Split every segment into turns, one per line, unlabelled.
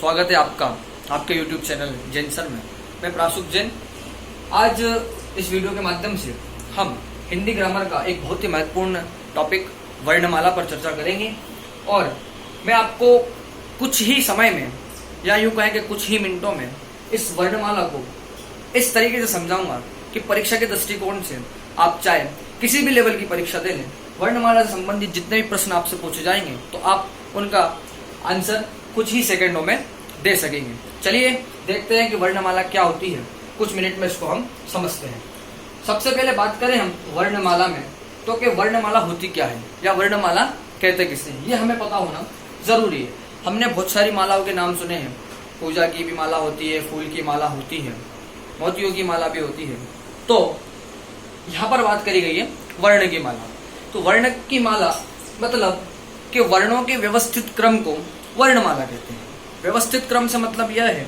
स्वागत है आपका आपके YouTube चैनल जैन सर में। मैं प्रासुक जैन। आज इस वीडियो के माध्यम से हम हिंदी ग्रामर का एक बहुत ही महत्वपूर्ण टॉपिक वर्णमाला पर चर्चा करेंगे और मैं आपको कुछ ही समय में या यूँ कहें कि कुछ ही मिनटों में इस वर्णमाला को इस तरीके से समझाऊंगा कि परीक्षा के दृष्टिकोण से आप चाहे किसी भी लेवल की परीक्षा दे लें, वर्णमाला से संबंधित जितने भी प्रश्न आपसे पूछे जाएंगे तो आप उनका आंसर कुछ ही सेकंडों में दे सकेंगे। चलिए देखते हैं कि वर्णमाला क्या होती है। कुछ मिनट में इसको हम समझते हैं। सबसे पहले बात करें हम वर्णमाला में तो कि वर्णमाला होती क्या है या वर्णमाला कहते किसे हैं, ये हमें पता होना जरूरी है। हमने बहुत सारी मालाओं के नाम सुने हैं। पूजा की भी माला होती है, फूल की माला होती है, मोतियों की माला भी होती है। तो यहाँ पर बात करी गई है वर्ण की माला। तो वर्ण की माला मतलब कि वर्णों के व्यवस्थित क्रम को वर्णमाला कहते हैं। व्यवस्थित क्रम से मतलब यह है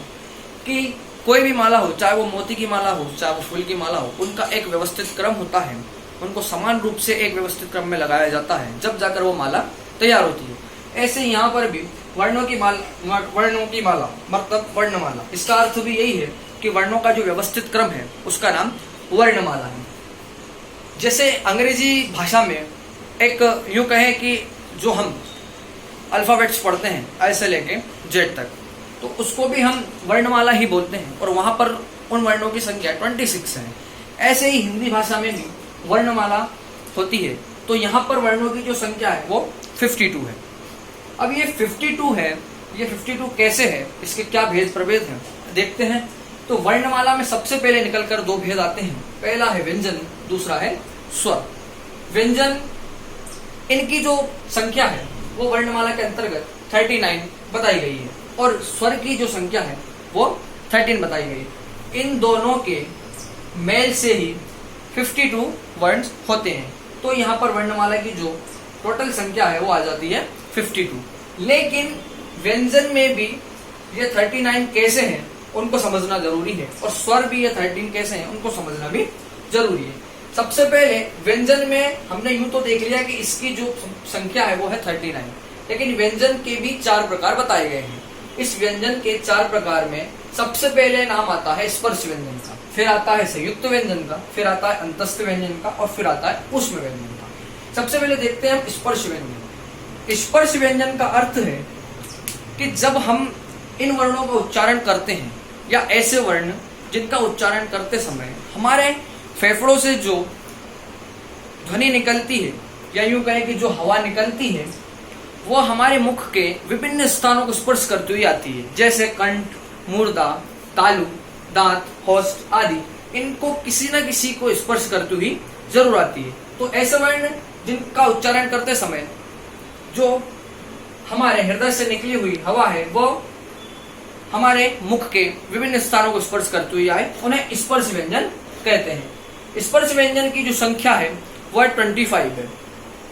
कि कोई भी माला हो, चाहे वो मोती की माला हो, चाहे वो फूल की माला हो, उनका एक व्यवस्थित क्रम होता है। उनको समान रूप से एक व्यवस्थित क्रम में लगाया जाता है, जब जाकर वो माला तैयार होती है। ऐसे यहाँ पर भी वर्णों की माला मतलब वर्णमाला, इसका अर्थ भी यही है कि वर्णों का जो व्यवस्थित क्रम है उसका नाम वर्णमाला है। जैसे अंग्रेजी भाषा में एक यूं कहें कि जो हम अल्फाबेट्स पढ़ते हैं ए से लेके जेड तक, तो उसको भी हम वर्णमाला ही बोलते हैं और वहां पर उन वर्णों की संख्या 26 है। ऐसे ही हिंदी भाषा में भी वर्णमाला होती है। तो यहाँ पर वर्णों की जो संख्या है वो 52 है। अब ये 52 है, ये 52 कैसे है, इसके क्या भेद प्रभेद हैं देखते हैं। तो वर्णमाला में सबसे पहले निकलकर दो भेद आते हैं। पहला है व्यंजन, दूसरा है स्वर। व्यंजन इनकी जो संख्या है वो वर्णमाला के अंतर्गत 39 बताई गई है और स्वर की जो संख्या है वो 13 बताई गई है। इन दोनों के मेल से ही 52 वर्ण होते हैं। तो यहाँ पर वर्णमाला की जो टोटल संख्या है वो आ जाती है 52। लेकिन व्यंजन में भी ये 39 कैसे हैं उनको समझना जरूरी है और स्वर भी ये 13 कैसे हैं उनको समझना भी जरूरी है। सबसे पहले व्यंजन में हमने यूं तो देख लिया कि इसकी जो संख्या है वो है 39, लेकिन व्यंजन के भी 4 प्रकार बताए गए हैं। इस व्यंजन के 4 प्रकार में सबसे पहले नाम आता है स्पर्श व्यंजन का, फिर आता है संयुक्त व्यंजन का, फिर आता है अंतस्थ व्यंजन का और फिर आता है ऊष्म व्यंजन का। सबसे पहले देखते हैं हम स्पर्श व्यंजन। स्पर्श व्यंजन का अर्थ है कि जब हम इन वर्णों का उच्चारण करते हैं या ऐसे वर्ण जिनका उच्चारण करते समय हमारे फेफड़ों से जो ध्वनि निकलती है या यूं कहें कि जो हवा निकलती है वो हमारे मुख के विभिन्न स्थानों को स्पर्श करती हुई आती है, जैसे कंठ, मूर्धा, तालु, दांत, होस्ट आदि। इनको किसी न किसी को स्पर्श करती हुई जरूर आती है। तो ऐसे वर्ण जिनका उच्चारण करते समय जो हमारे हृदय से निकली हुई हवा है वो हमारे मुख के विभिन्न स्थानों को स्पर्श करती हुई आए, उन्हें स्पर्श व्यंजन कहते हैं। स्पर्श व्यंजन की जो संख्या है वो 25 है।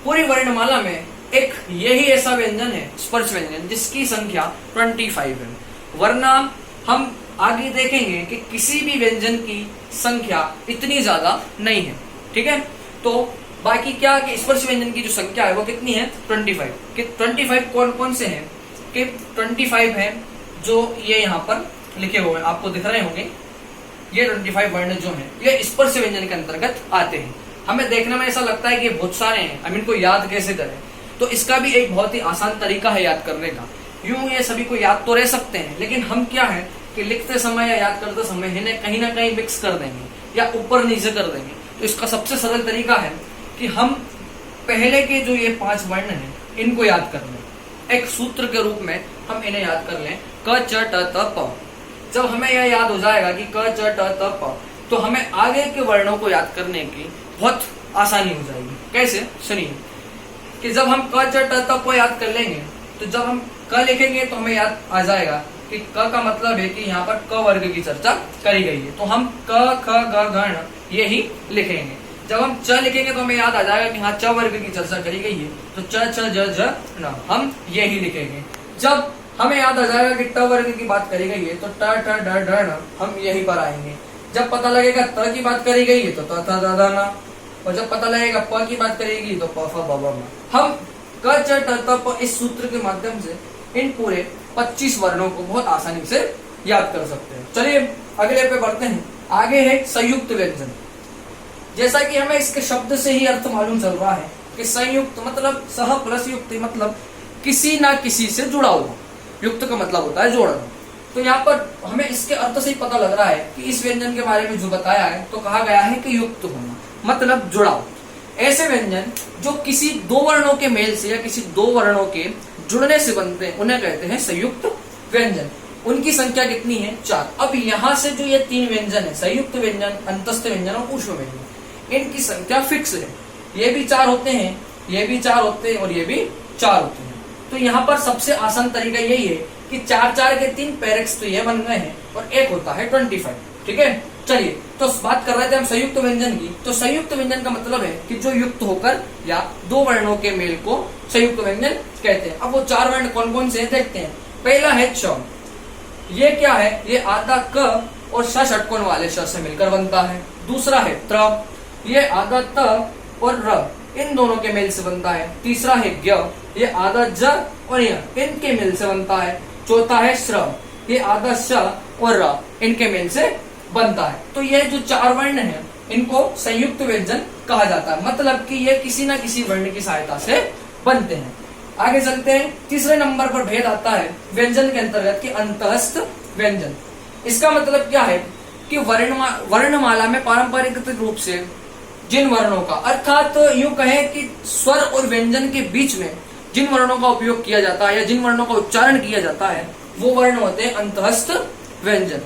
पूरी वर्णमाला में एक यही ऐसा व्यंजन है स्पर्श व्यंजन जिसकी संख्या 25 है। वरना हम आगे देखेंगे कि किसी भी व्यंजन की संख्या इतनी ज्यादा नहीं है। ठीक है, तो बाकी क्या कि स्पर्श व्यंजन की जो संख्या है वो कितनी है 25। कि 25 कौन कौन से हैं कि 25 है जो ये यहाँ पर लिखे हुए हैं, आपको दिख रहे होंगे। ये 25 वर्ण जो हैं ये स्पर्श व्यंजन के अंतर्गत आते हैं। हमें देखने में ऐसा लगता है कि बहुत सारे हैं, हम इनको याद कैसे करें। तो इसका भी एक बहुत ही आसान तरीका है याद करने का। यूं ये सभी को याद तो रह सकते हैं, लेकिन हम क्या है कि लिखते समय या याद करते समय इन्हें कहीं ना कहीं मिक्स कर देंगे या ऊपर नीचे कर देंगे। तो इसका सबसे सरल तरीका है कि हम पहले के जो ये 5 वर्ण हैं इनको याद कर लें। एक सूत्र के रूप में हम इन्हें याद कर लें, क च ट त प। जब हमें यह याद हो जाएगा कि क च ट त प, तो हमें आगे के वर्णों को याद करने की बहुत आसानी हो जाएगी। कैसे, सुनिए कि जब हम क च ट त प याद कर लेंगे तो जब हम क लिखेंगे तो हमें याद आ जाएगा कि क का मतलब है कि यहाँ पर क वर्ग की चर्चा करी गई है, तो हम क ख ग घ ण ये ही लिखेंगे। जब हम च लिखेंगे तो हमें याद आ जाएगा कि हाँ च वर्ग की चर्चा करी गई है, तो च छ ज झ न हम ये ही लिखेंगे। जब हमें याद आ जाएगा कि ट वर्ग की बात करी गई है तो ट ठ ड ढ ण हम यहीं पर आएंगे। जब पता लगेगा त की बात करी गई है तो त थ द ध न, और जब पता लगेगा प की बात करेगी तो प फ ब भ म। हम क च ट त प इस सूत्र के माध्यम से इन पूरे 25 वर्णों को बहुत आसानी से याद कर सकते हैं। चलिए अगले पे बढ़ते हैं। आगे है संयुक्त व्यंजन। जैसा कि हमें इसके शब्द से ही अर्थ मालूम चल रहा है कि संयुक्त मतलब सह प्लस युक्त, मतलब किसी ना किसी से जुड़ा हुआ। युक्त का मतलब होता है जोड़ना। तो यहाँ पर हमें इसके अर्थ से ही पता लग रहा है कि इस व्यंजन के बारे में जो बताया है तो कहा गया है कि युक्त होना मतलब जुड़ाव। ऐसे व्यंजन जो किसी दो वर्णों के मेल से या किसी दो वर्णों के जुड़ने से बनते हैं उन्हें कहते हैं संयुक्त व्यंजन। उनकी संख्या कितनी है? 4। अब यहाँ से जो ये 3 व्यंजन है, संयुक्त व्यंजन, अंतस्थ व्यंजन और ऊष्म व्यंजन, इनकी संख्या फिक्स है। ये भी 4 होते हैं, ये भी 4 होते हैं और ये भी 4 होते हैं। तो यहाँ पर सबसे आसान तरीका यही है कि 4 के 3 पेरेक्स तो ये बन गए हैं और एक होता है 25। ठीक है, चलिए तो बात कर रहे थे हम संयुक्त व्यंजन की। तो संयुक्त व्यंजन का मतलब है कि जो युक्त होकर या दो वर्णों के मेल को संयुक्त व्यंजन कहते हैं। अब वो 4 वर्ण कौन कौन से देखते हैं। पहला है च। ये क्या है? ये आधा क और श षटकोण वाले श से मिलकर बनता है। दूसरा है त्र। ये आधा त और र इन दोनों के मेल से बनता है। तीसरा है ज्ञ। ये आधा ज और य इनके मेल से बनता है। चौथा है श्र। ये आधा श और र इनके मेल से बनता है। तो ये जो 4 वर्ण हैं इनको संयुक्त व्यंजन कहा जाता है, मतलब कि ये किसी न किसी वर्ण की सहायता से बनते हैं। आगे चलते हैं। तीसरे नंबर पर भेद आता है व्यंजन के अंतर्गत कि अंतःस्थ व्यंजन। इसका मतलब क्या है कि वर्णमाला में पारंपरिक रूप से जिन वर्णों का, अर्थात यूं कहें कि स्वर और व्यंजन के बीच में जिन वर्णों का उपयोग किया जाता है या जिन वर्णों का उच्चारण किया जाता है वो वर्ण होते हैं अंतःस्थ व्यंजन।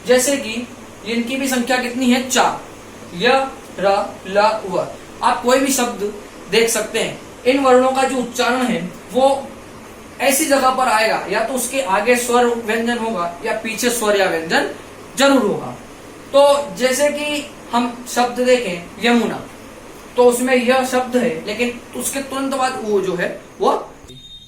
जैसे कि इनकी भी संख्या कितनी है? 4। य, र, ल, व। आप कोई भी शब्द देख सकते हैं, इन वर्णों का जो उच्चारण है वो ऐसी जगह पर आएगा, या तो उसके आगे स्वर व्यंजन होगा या पीछे स्वर या व्यंजन जरूर होगा। तो जैसे कि हम शब्द देखें यमुना, तो उसमें यह शब्द है लेकिन उसके तुरंत बाद वो जो है वो,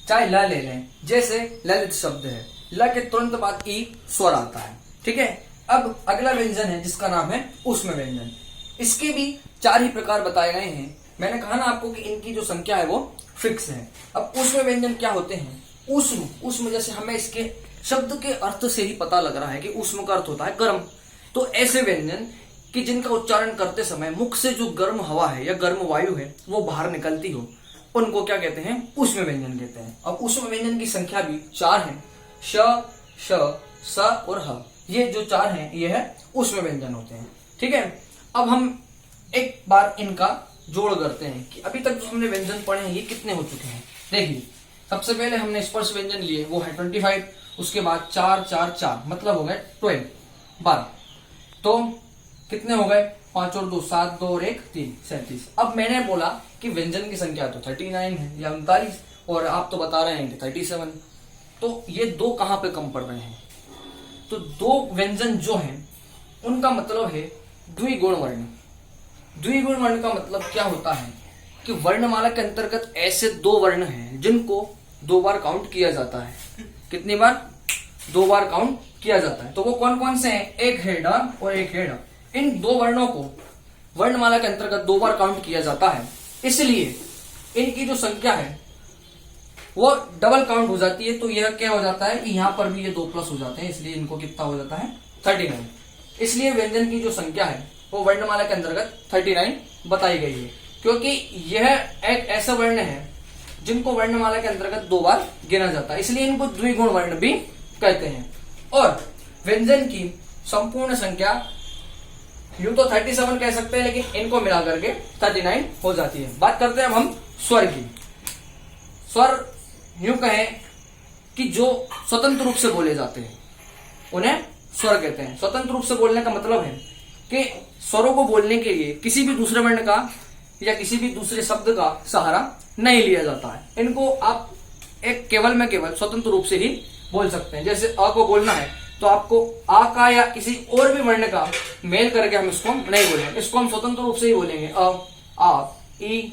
चाहे ल ले लें, जैसे ललित शब्द है, ल के तुरंत बाद ई स्वर आता है। ठीक है, अब अगला व्यंजन है जिसका नाम है ऊष्म व्यंजन। इसके भी 4 ही प्रकार बताए गए हैं। मैंने कहा ना आपको कि इनकी जो संख्या है वो फिक्स है। अब ऊष्म व्यंजन क्या होते हैं? ऊष्म जैसे हमें इसके शब्द के अर्थ से ही पता लग रहा है कि ऊष्म का अर्थ होता है गर्म। तो ऐसे व्यंजन कि जिनका उच्चारण करते समय मुख से जो गर्म हवा है या गर्म वायु है वो बाहर निकलती हो, उनको क्या कहते हैं? ऊष्म व्यंजन कहते हैं। अब ऊष्म व्यंजन की संख्या भी 4 है। श, श, स और ह, ये जो 4 हैं ये है ऊष्म व्यंजन होते हैं। ठीक है, अब हम एक बार इनका जोड़ करते हैं कि अभी तक जो हमने व्यंजन पढ़े हैं ये कितने हो चुके हैं। देखिए, सबसे पहले हमने स्पर्श व्यंजन लिए, वो है 25। उसके बाद 4, 4, 4 मतलब हो गए 12। तो कितने हो गए? 5 और 2 7, 2 और 1 3 37। अब मैंने बोला कि व्यंजन की संख्या तो 39 है या 39, और आप तो बता रहे हैं कि 37। तो ये 2 कहां पे कम पड़ रहे हैं? तो 2 व्यंजन जो हैं उनका मतलब है द्विगुण वर्ण। द्विगुण वर्ण का मतलब क्या होता है कि वर्णमाला के अंतर्गत ऐसे 2 वर्ण हैं जिनको 2 बार काउंट किया जाता है। कितनी बार? 2 बार काउंट किया जाता है। तो वो कौन कौन से हैं? एक है ड और एक है ढ। इन 2 वर्णों को वर्णमाला के अंतर्गत 2 बार काउंट किया जाता है, इसलिए इनकी जो संख्या है वो डबल काउंट हो जाती है। तो यह क्या हो जाता है कि यहाँ पर भी ये 2 प्लस हो जाते हैं, इसलिए इनको कितना हो जाता है? 39। इसलिए व्यंजन की जो संख्या है वो वर्णमाला के अंतर्गत 39 बताई गई है, क्योंकि यह एक ऐसा वर्ण है जिनको वर्णमाला के अंतर्गत 2 बार गिना जाता है, इसलिए इनको द्विगुण वर्ण भी कहते हैं। और व्यंजन की संपूर्ण संख्या यूं तो 37 कह सकते हैं, लेकिन इनको मिला करके 39 हो जाती है। बात करते हैं अब हम स्वर की। स्वर यूं कहें कि जो स्वतंत्र रूप से बोले जाते हैं उन्हें स्वर कहते हैं। स्वतंत्र रूप से बोलने का मतलब है कि स्वरों को बोलने के लिए किसी भी दूसरे वर्ण का या किसी भी दूसरे शब्द का सहारा नहीं लिया जाता है। इनको आप एक केवल में केवल स्वतंत्र रूप से ही बोल सकते हैं। जैसे अ को बोलना है तो आपको आ का या किसी और भी वर्ण का मेल करके हम इसको नहीं बोलेंगे, इसको हम स्वतंत्र रूप से ही बोलेंगे। अ, आ, ई,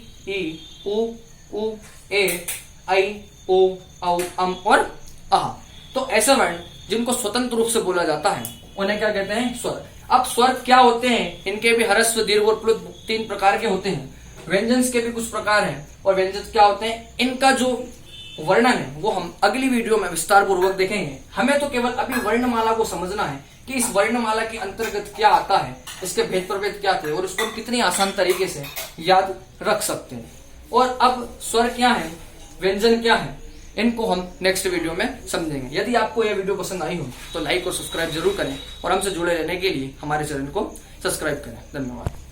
उ, ए, आई, ओ, औ, अम और अह। तो ऐसे वर्ण जिनको स्वतंत्र रूप से बोला जाता है उन्हें क्या कहते हैं? स्वर। अब स्वर क्या होते हैं? इनके भी ह्रस्व, दीर्घ और प्लुत 3 प्रकार के होते हैं। व्यंजन के भी कुछ प्रकार हैं। और व्यंजन क्या होते हैं? इनका जो वर्णन है वो हम अगली वीडियो में विस्तार पूर्वक देखेंगे। हमें तो केवल अभी वर्णमाला को समझना है कि इस वर्णमाला के अंतर्गत क्या आता है, इसके भेद प्रभेद क्या थे और उसको हम कितनी आसान तरीके से याद रख सकते हैं। और अब स्वर क्या है, व्यंजन क्या है, इनको हम नेक्स्ट वीडियो में समझेंगे। यदि आपको यह वीडियो पसंद आई हो तो लाइक और सब्सक्राइब जरूर करें और हमसे जुड़े रहने के लिए हमारे चैनल को सब्सक्राइब करें। धन्यवाद।